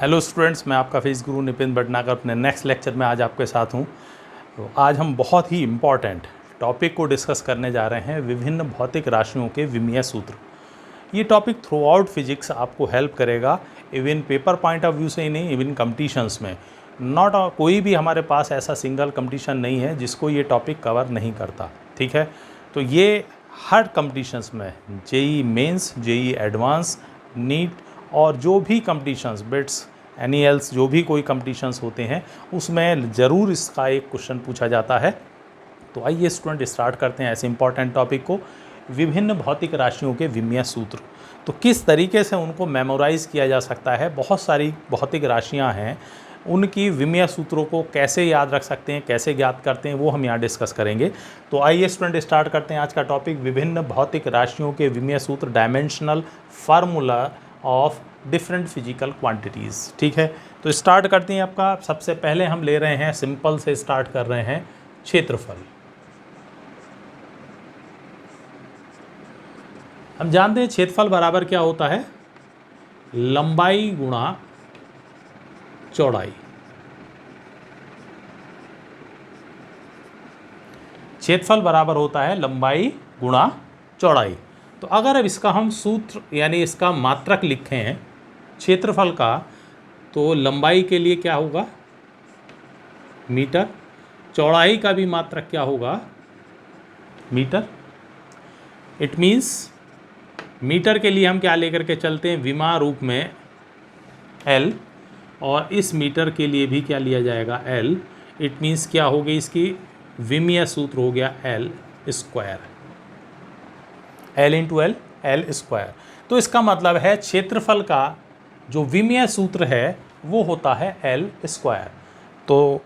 Hello students, मैं आपका physics गुरु नितिन भटनागर अपने नेक्स्ट लेक्चर में आज आपके साथ हूँ। तो आज हम बहुत ही इम्पॉर्टेंट टॉपिक को डिस्कस करने जा रहे हैं, विभिन्न भौतिक राशियों के विमीय सूत्र। ये टॉपिक थ्रू आउट फिजिक्स आपको हेल्प करेगा, even paper point of view से ही नहीं, इवन कंपटीशंस में। नॉट कोई भी हमारे पास ऐसा सिंगल कंपटीशन नहीं है जिसको ये टॉपिक कवर नहीं करता, ठीक है। तो ये हर कंपटीशंस में, JEE Mains, JEE advance, NEET और जो भी कंपटीशंस, बिट्स, एनईएल्स, जो भी कोई कंपटीशंस होते हैं उसमें ज़रूर इसका एक क्वेश्चन पूछा जाता है। तो आइए स्टूडेंट स्टार्ट करते हैं ऐसे इंपॉर्टेंट टॉपिक को, विभिन्न भौतिक राशियों के विमीय सूत्र। तो किस तरीके से उनको मेमोराइज़ किया जा सकता है, बहुत सारी भौतिक राशियां हैं, उनकी विमीय सूत्रों को कैसे याद रख सकते हैं, कैसे ज्ञात करते हैं, वो हम यहाँ डिस्कस करेंगे। तो आइए स्टूडेंट स्टार्ट करते हैं आज का टॉपिक, विभिन्न भौतिक राशियों के विमीय सूत्र, dimensional formula of different physical quantities. ठीक है, तो स्टार्ट करते हैं। आपका सबसे पहले हम ले रहे हैं, सिंपल से स्टार्ट कर रहे हैं, क्षेत्रफल। हम जानते हैं क्षेत्रफल बराबर क्या होता है, लंबाई गुणा चौड़ाई। क्षेत्रफल बराबर होता है लंबाई गुणा चौड़ाई। तो अगर अब इसका हम सूत्र यानी इसका मात्रक लिखें क्षेत्रफल का, तो लंबाई के लिए क्या होगा, मीटर। चौड़ाई का भी मात्रक क्या होगा, मीटर। इट मीन्स मीटर के लिए हम क्या लेकर के चलते हैं, विमा रूप में L, और इस मीटर के लिए भी क्या लिया जाएगा, L। इट मीन्स क्या होगी, इसकी विमीय सूत्र हो गया L square, L into L, L square. तो इसका मतलब है क्षेत्रफल का जो विमीय सूत्र है वो होता है L स्क्वायर। तो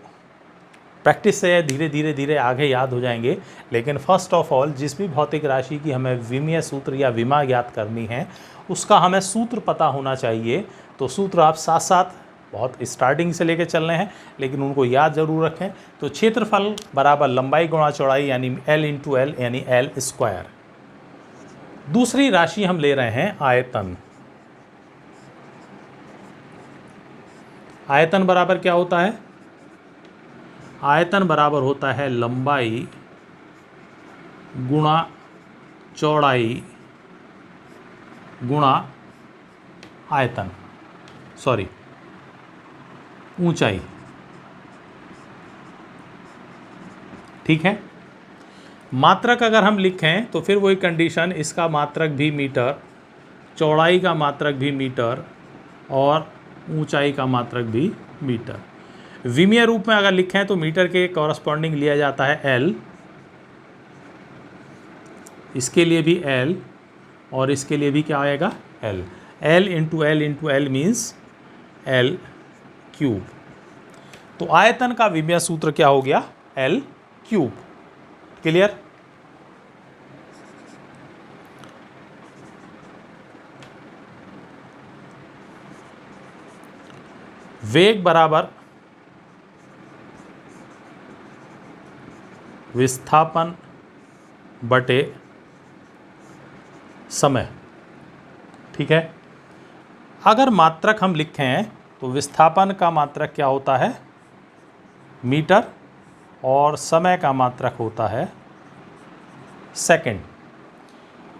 प्रैक्टिस से धीरे धीरे धीरे आगे याद हो जाएंगे, लेकिन फर्स्ट ऑफ ऑल जिस भी भौतिक राशि की हमें विमीय सूत्र या विमा ज्ञात करनी है उसका हमें सूत्र पता होना चाहिए। तो सूत्र आप साथ साथ बहुत स्टार्टिंग से लेके चल रहे हैं, लेकिन उनको याद ज़रूर रखें। तो क्षेत्रफल बराबर लंबाई गुणा चौड़ाई यानी L इंटू L यानी L स्क्वायर। दूसरी राशि हम ले रहे हैं आयतन। आयतन बराबर क्या होता है, आयतन बराबर होता है लंबाई गुणा चौड़ाई गुणा आयतन, सॉरी ऊंचाई। ठीक है, मात्रक अगर हम लिखें तो फिर वही कंडीशन, इसका मात्रक भी मीटर, चौड़ाई का मात्रक भी मीटर और ऊंचाई का मात्रक भी मीटर। विमीय रूप में अगर लिखें तो मीटर के कॉरस्पॉन्डिंग लिया जाता है L, इसके लिए भी L और इसके लिए भी क्या आएगा, L। L into L into L means L cube. तो आयतन का विमीय सूत्र क्या हो गया, L क्यूब। क्लियर। वेग बराबर विस्थापन बटे समय। ठीक है, अगर मात्रक हम लिखें तो विस्थापन का मात्रक क्या होता है, मीटर, और समय का मात्रक होता है सेकंड।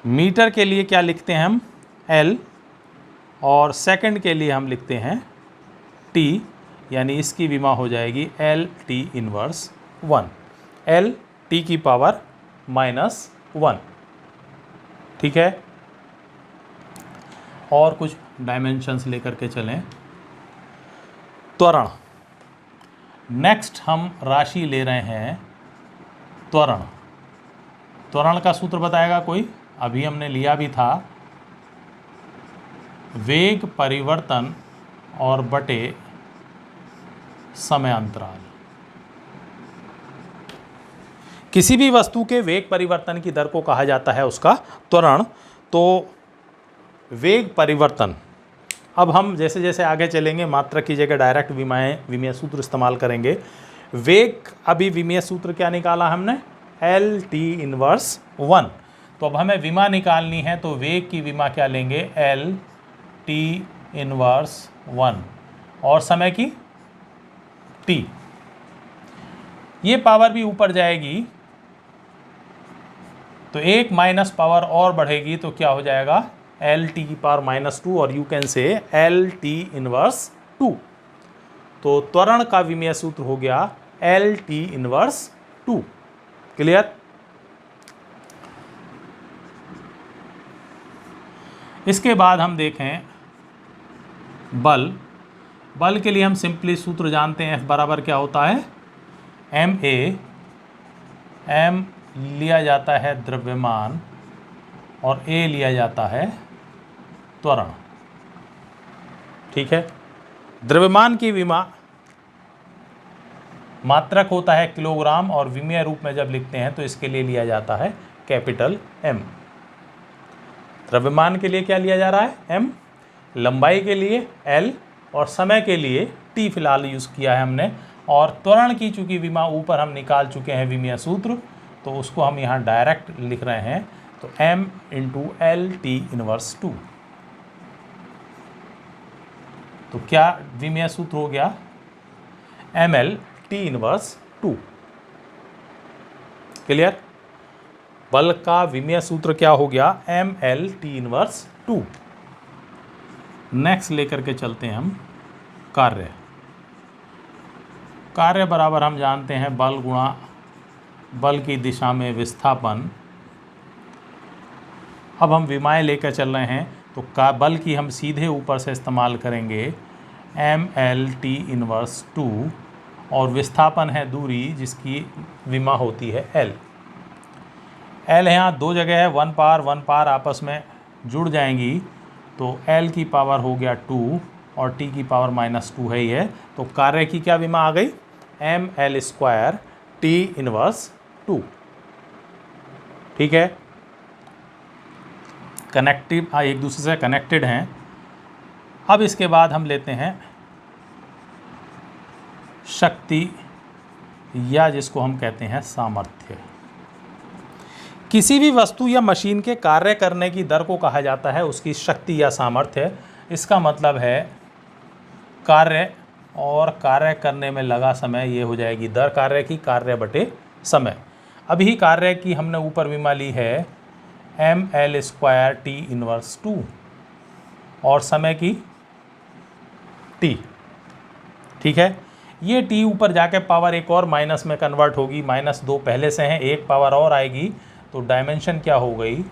मीटर के लिए क्या लिखते हैं हम, L, और सेकंड के लिए हम लिखते हैं T, यानी इसकी विमा हो जाएगी L T inverse 1, L T की पावर -1। ठीक है, और कुछ डायमेंशंस लेकर के चलें। त्वरण, नेक्स्ट हम राशि ले रहे हैं त्वरण। त्वरण का सूत्र बताएगा कोई, अभी हमने लिया भी था, वेग परिवर्तन और बटे समय अंतराल। किसी भी वस्तु के वेग परिवर्तन की दर को कहा जाता है उसका त्वरण। तो वेग परिवर्तन, अब हम जैसे जैसे आगे चलेंगे मात्रक की जगह डायरेक्ट विमीय सूत्र इस्तेमाल करेंगे। वेग, अभी विमीय सूत्र क्या निकाला हमने, L T इनवर्स 1। तो अब हमें विमा निकालनी है, तो वेग की विमा क्या लेंगे, L T इनवर्स 1। और समय की t। ये पावर भी ऊपर जाएगी तो एक माइनस पावर और बढ़ेगी तो क्या हो जाएगा, एल टी की पावर -2 और you can say L T inverse 2। तो त्वरण का विमीय सूत्र हो गया एल टी इनवर्स 2। क्लियर। इसके बाद हम देखें बल के लिए हम सिंपली सूत्र जानते हैं, F बराबर क्या होता है, m लिया जाता है द्रव्यमान और a लिया जाता है त्वरण। ठीक है। द्रव्यमान की मात्रक होता है किलोग्राम और विमीय रूप में जब लिखते हैं तो इसके लिए लिया जाता है कैपिटल M। द्रव्यमान के लिए क्या लिया जा रहा है, m, लंबाई के लिए l और समय के लिए t फिलहाल यूज़ किया है हमने। और त्वरण की चूंकि विमा ऊपर हम निकाल चुके हैं विमीय सूत्र, तो उसको हम यहाँ डायरेक्ट लिख रहे हैं, तो m into L T inverse 2। तो क्या विमीय सूत्र हो गया, ml t इनवर्स 2। क्लियर। बल का विमीय सूत्र क्या हो गया, ml t इनवर्स 2। नेक्स्ट लेकर के चलते हैं हम कार्य बराबर हम जानते हैं बल गुणा बल की दिशा में विस्थापन। अब हम विमाएँ लेकर चल रहे हैं तो बल की हम सीधे ऊपर से इस्तेमाल करेंगे ml t इनवर्स 2 और विस्थापन है दूरी जिसकी विमा होती है l यहाँ दो जगह है, 1 पावर आपस में जुड़ जाएंगी तो l की पावर हो गया 2 और t की पावर -2 है ये। तो कार्य की क्या विमा आ गई, ml स्क्वायर t इनवर्स 2। ठीक है। कनेक्टिव एक दूसरे से कनेक्टेड हैं। अब इसके बाद हम लेते हैं शक्ति या जिसको हम कहते हैं सामर्थ्य। किसी भी वस्तु या मशीन के कार्य करने की दर को कहा जाता है उसकी शक्ति या सामर्थ्य। इसका मतलब है कार्य और कार्य करने में लगा समय, ये हो जाएगी दर कार्य की, कार्य बटे समय। अभी कार्य की हमने ऊपर विमा ली है ml स्क्वायर t इनवर्स 2 और समय की t। ठीक है। ये t ऊपर जाके पावर एक और माइनस में कन्वर्ट होगी, -2 पहले से हैं, एक पावर और आएगी तो डायमेंशन क्या हो गई,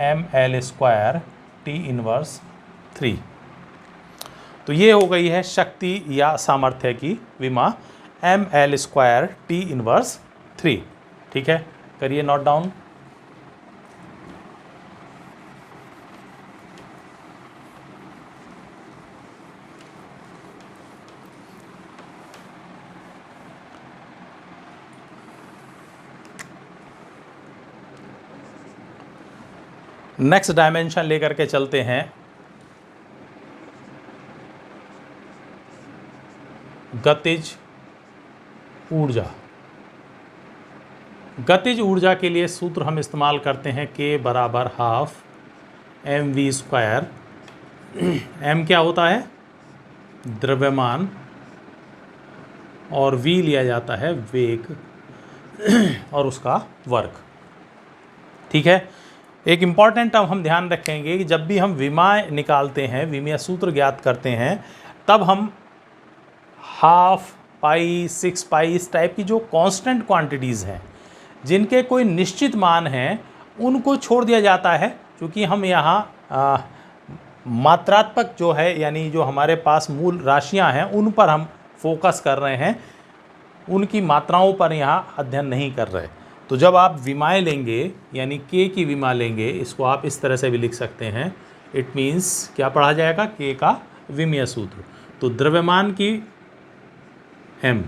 ml स्क्वायर t इनवर्स 3। तो ये हो गई है शक्ति या सामर्थ्य की विमा ml स्क्वायर t इनवर्स 3। ठीक है, करिए नोट डाउन। नेक्स्ट डायमेंशन लेकर के चलते हैं गतिज ऊर्जा। गतिज ऊर्जा के लिए सूत्र हम इस्तेमाल करते हैं K बराबर हाफ mv स्क्वायर। m क्या होता है, द्रव्यमान, और v लिया जाता है वेग और उसका वर्ग। ठीक है। एक इम्पॉर्टेंट टर्म हम ध्यान रखेंगे कि जब भी हम विमाएँ निकालते हैं, विमीय सूत्र ज्ञात करते हैं, तब हम हाफ, पाई, 6 पाई इस टाइप की जो कांस्टेंट क्वांटिटीज़ हैं जिनके कोई निश्चित मान हैं उनको छोड़ दिया जाता है, क्योंकि हम यहाँ मात्रात्मक जो है यानी जो हमारे पास मूल राशियाँ हैं उन पर हम फोकस कर रहे हैं, उनकी मात्राओं पर यहाँ अध्ययन नहीं कर रहे। तो जब आप विमाएँ लेंगे यानी K की विमा लेंगे, इसको आप इस तरह से भी लिख सकते हैं, इट मीन्स क्या पढ़ा जाएगा, K का विमीय सूत्र। तो द्रव्यमान की m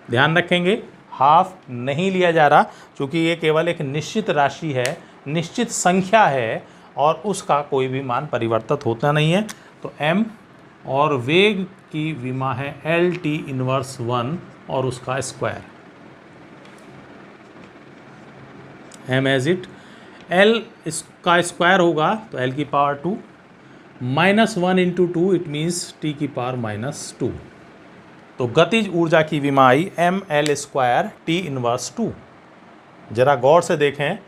ध्यान रखेंगे हाफ नहीं लिया जा रहा, क्योंकि ये केवल एक निश्चित राशि है, निश्चित संख्या है और उसका कोई भी मान परिवर्तित होता नहीं है। तो m और वेग की विमा है एल टी इनवर्स 1 और उसका square m as it. l इसका स्क्वायर होगा तो l की power 2 -1 into 2 it means t की पावर -2। तो गतिज ऊर्जा की विमा आई ml² T−2। जरा गौर से देखें,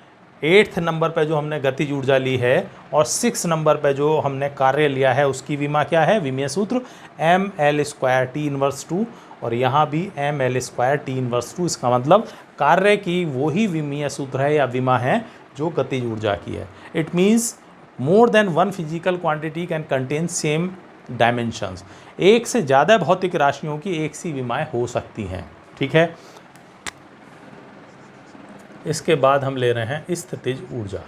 8th नंबर पे जो हमने गतिज ऊर्जा ली है और 6 नंबर पे जो हमने कार्य लिया है उसकी विमा क्या है, विमीय सूत्र ml² T−2, और यहाँ भी ml² T−2। इसका मतलब कार्य की वही विमीय सूत्र है या विमा है जो गतिज ऊर्जा की है। It means more than one physical quantity can contain same dimensions. एक से ज़्यादा भौतिक राशियों की एक सी विमाएँ हो सकती हैं। ठीक है, इसके बाद हम ले रहे हैं स्थितिज ऊर्जा।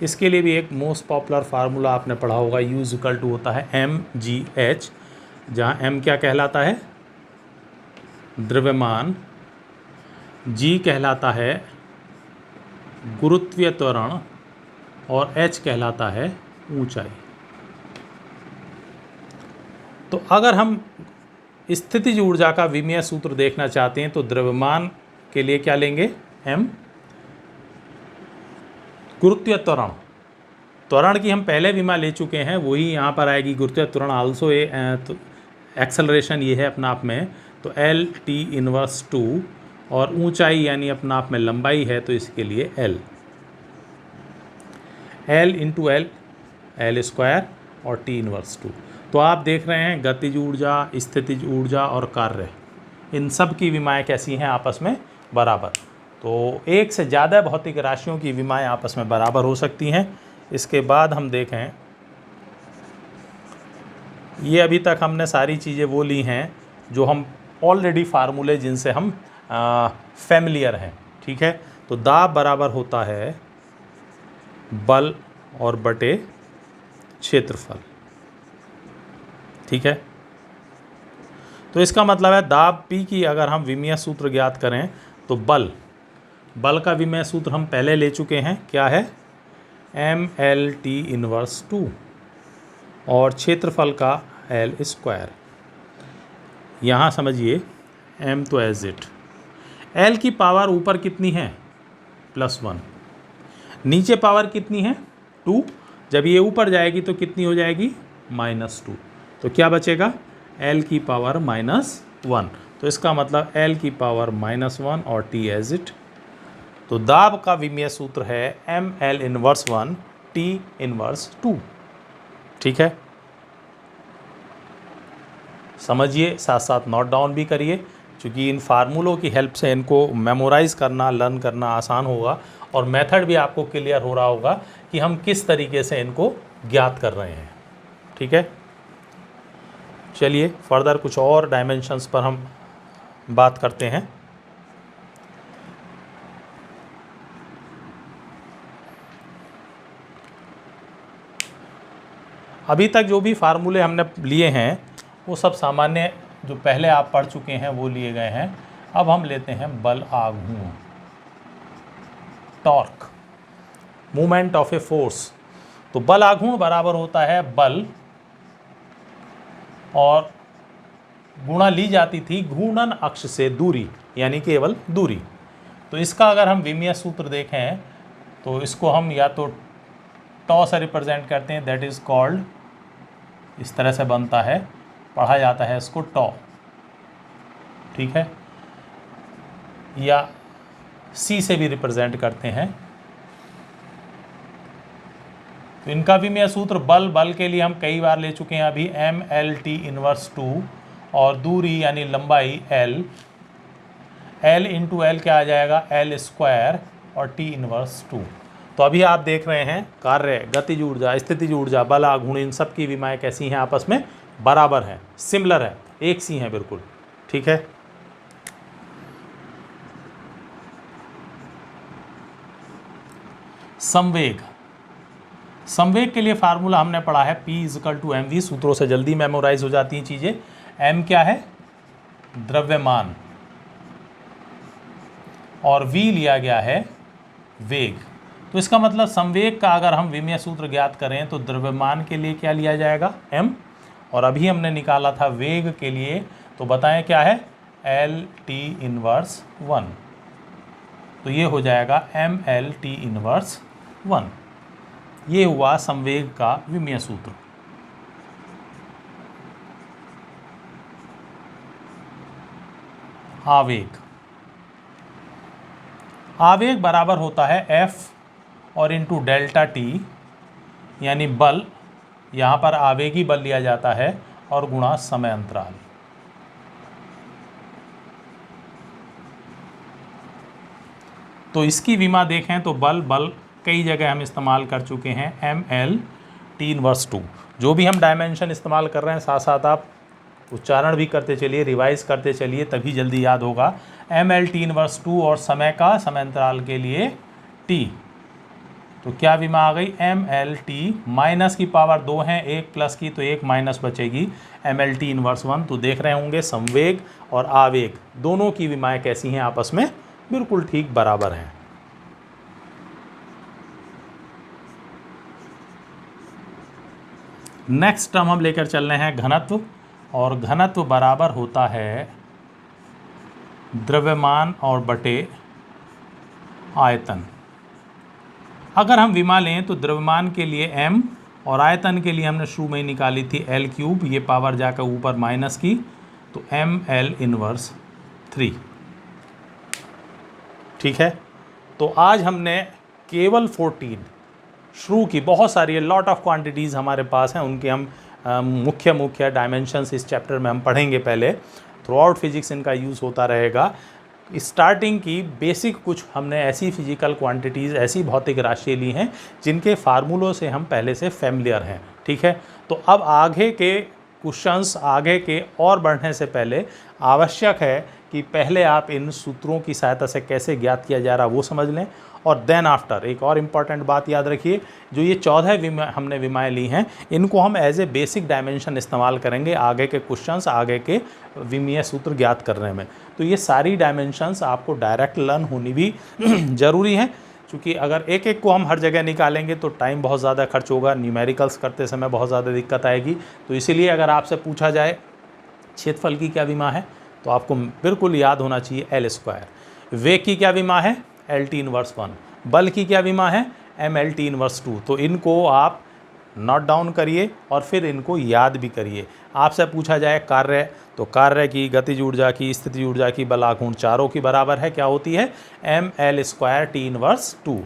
इसके लिए भी एक मोस्ट पॉपुलर फार्मूला आपने पढ़ा होगा, U= होता है mgh, जहाँ m क्या कहलाता है, द्रव्यमान, g कहलाता है गुरुत्वीय त्वरण और h कहलाता है ऊंचाई। तो अगर हम स्थितिज ऊर्जा का विमीय सूत्र देखना चाहते हैं तो द्रव्यमान के लिए क्या लेंगे, m, गुरुत्वीय त्वरण की हम पहले विमा ले चुके हैं, वही यहाँ पर आएगी, गुरुत्वीय त्वरण आल्सो एक्सेलरेशन ये है अपना आप में, तो L T−2, और ऊंचाई यानी अपना आप में लंबाई है तो इसके लिए L × L, L² और T−2। तो आप देख रहे हैं गतिज ऊर्जा, स्थितिज ऊर्जा और कार्य, इन सब की विमाएँ कैसी हैं, आपस में बराबर। तो एक से ज़्यादा भौतिक राशियों की विमाएँ आपस में बराबर हो सकती हैं। इसके बाद हम देखें, ये अभी तक हमने सारी चीज़ें वो ली हैं जो हम ऑलरेडी फार्मूले जिनसे हम फैमिलियर हैं। ठीक है, तो दाब बराबर होता है बल और बटे क्षेत्रफल। ठीक है, तो इसका मतलब है दाब P की अगर हम विमीय सूत्र ज्ञात करें तो बल का विमीय सूत्र हम पहले ले चुके हैं, क्या है, ml T−2, और क्षेत्रफल का L²। यहाँ समझिए m तो एज इट, L की पावर ऊपर कितनी है, +1, नीचे पावर कितनी है, 2, जब ये ऊपर जाएगी तो कितनी हो जाएगी, -2, तो क्या बचेगा, L की पावर -1। तो इसका मतलब L की पावर -1 और T एज इट। तो दाब का विमीय सूत्र है ml−1 T−2। ठीक है, समझिए, साथ साथ नोट डाउन भी करिए, क्योंकि इन फार्मूलों की हेल्प से इनको मेमोराइज़ करना, लर्न करना आसान होगा, और मेथड भी आपको क्लियर हो रहा होगा कि हम किस तरीके से इनको ज्ञात कर रहे हैं। ठीक है, चलिए फर्दर कुछ और डायमेंशंस पर हम बात करते हैं। अभी तक जो भी फार्मूले हमने लिए हैं वो सब सामान्य जो पहले आप पढ़ चुके हैं वो लिए गए हैं। अब हम लेते हैं बल आघूर्ण, torque, movement of a force. तो बल आघूर्ण बराबर होता है बल और गुणा ली जाती थी घूर्णन अक्ष से दूरी, यानी केवल दूरी। तो इसका अगर हम विमीय सूत्र देखें तो इसको हम या तो टॉ से रिप्रेजेंट करते हैं, दैट इज कॉल्ड, इस तरह से बनता है, पढ़ा जाता है इसको टॉ। ठीक है, या सी से भी रिप्रेजेंट करते हैं। तो इनका विमीय सूत्र बल के लिए हम कई बार ले चुके हैं अभी, ml T−2, और दूरी यानी लंबाई L × L क्या आ जाएगा, L² और T−2। तो अभी आप देख रहे हैं कार्य, गतिज ऊर्जा, स्थितिज ऊर्जा, बल आघूर्ण, इन सब की विमाएँ कैसी हैं, आपस में बराबर हैं, सिमिलर है, एक सी हैं बिल्कुल। ठीक है, संवेग के लिए फार्मूला हमने पढ़ा है P = mv, सूत्रों से जल्दी मेमोराइज हो जाती हैं चीज़ें। m क्या है, द्रव्यमान, और v लिया गया है वेग। तो इसका मतलब संवेग का अगर हम विमीय सूत्र ज्ञात करें तो द्रव्यमान के लिए क्या लिया जाएगा, m, और अभी हमने निकाला था वेग के लिए, तो बताएं क्या है, L T−1। तो ये हो जाएगा ml T−1। ये हुआ संवेग का विमीय सूत्र। आवेग, आवेग बराबर होता है F और इंटू डेल्टा टी, यानी बल, यहाँ पर आवेगी बल लिया जाता है, और गुणा समय अंतराल। तो इसकी विमा देखें तो बल कई जगह हम इस्तेमाल कर चुके हैं, mL/T⁻²। जो भी हम डायमेंशन इस्तेमाल कर रहे हैं साथ साथ आप उच्चारण भी करते चलिए, रिवाइज करते चलिए, तभी जल्दी याद होगा। mL/T⁻² और समय का समय अंतराल के लिए t, तो क्या विमा आ गई, mL/T, माइनस की पावर 2 है, एक प्लस की तो एक माइनस बचेगी, mL/T⁻1। तो देख रहे होंगे संवेग और आवेग दोनों की विमाएँ कैसी हैं, आपस में बिल्कुल ठीक बराबर हैं। नेक्स्ट टर्म हम लेकर चल रहे हैं घनत्व, और घनत्व बराबर होता है द्रव्यमान और बटे आयतन। अगर हम विमा लें तो द्रव्यमान के लिए m और आयतन के लिए हमने शुरू में निकाली थी L3, ये पावर जाकर ऊपर माइनस की, तो mL/3। ठीक है, तो आज हमने केवल 14 शुरू की, बहुत सारी लॉट ऑफ क्वांटिटीज़ हमारे पास हैं, उनके हम मुख्य डायमेंशंस इस चैप्टर में हम पढ़ेंगे। पहले थ्रू आउट फिजिक्स इनका यूज़ होता रहेगा। स्टार्टिंग की बेसिक कुछ हमने ऐसी फिजिकल क्वांटिटीज़, ऐसी भौतिक राशियाँ ली हैं जिनके फार्मूलों से हम पहले से फैमिलियर हैं। ठीक है, तो अब आगे के क्वेश्चंस, आगे के और बढ़ने से पहले आवश्यक है कि पहले आप इन सूत्रों की सहायता से कैसे ज्ञात किया जा रहा है वो समझ लें, और देन आफ्टर एक और इम्पॉर्टेंट बात याद रखिए, जो ये 14 हमने विमाएँ ली हैं, इनको हम एज ए बेसिक डायमेंशन इस्तेमाल करेंगे आगे के क्वेश्चंस, आगे के विमीय सूत्र ज्ञात करने में। तो ये सारी डायमेंशंस आपको डायरेक्ट लर्न होनी भी ज़रूरी है, क्योंकि अगर एक एक को हम हर जगह निकालेंगे तो टाइम बहुत ज़्यादा खर्च होगा, न्यूमेरिकल्स करते समय बहुत ज़्यादा दिक्कत आएगी। तो इसीलिए अगर आपसे पूछा जाए क्षेत्रफल की क्या विमा है, तो आपको बिल्कुल याद होना चाहिए L²। वेग की क्या विमा है, L/T⁻1। बल की क्या विमा है, mL/T⁻2। तो इनको आप नोट डाउन करिए और फिर इनको याद भी करिए। आपसे पूछा जाए कार्य, तो कार्य की, गतिज ऊर्जा की, स्थितिज ऊर्जा की, बलाघूर्ण, चारों की बराबर है, क्या होती है, mL²T⁻2।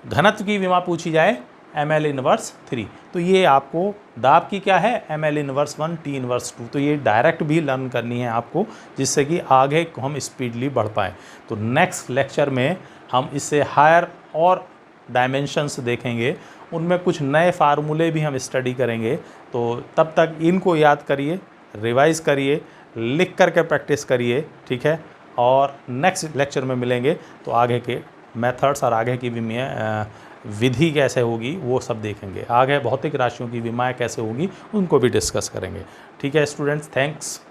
घनत्व की विमा पूछी जाए, mL/3। तो ये आपको, दाब की क्या है, mL/1 T⁻2। तो ये डायरेक्ट भी लर्न करनी है आपको, जिससे कि आगे हम स्पीडली बढ़ पाएँ। तो नेक्स्ट लेक्चर में हम इससे हायर और डायमेंशंस देखेंगे, उनमें कुछ नए फार्मूले भी हम स्टडी करेंगे। तो तब तक इनको याद करिए, रिवाइज़ करिए, लिख करके प्रैक्टिस करिए। ठीक है, और नेक्स्ट लेक्चर में मिलेंगे तो आगे के मेथड्स और आगे की विधि कैसे होगी वो सब देखेंगे। आगे भौतिक राशियों की विमाएँ कैसे होगी उनको भी डिस्कस करेंगे। ठीक है स्टूडेंट्स, थैंक्स।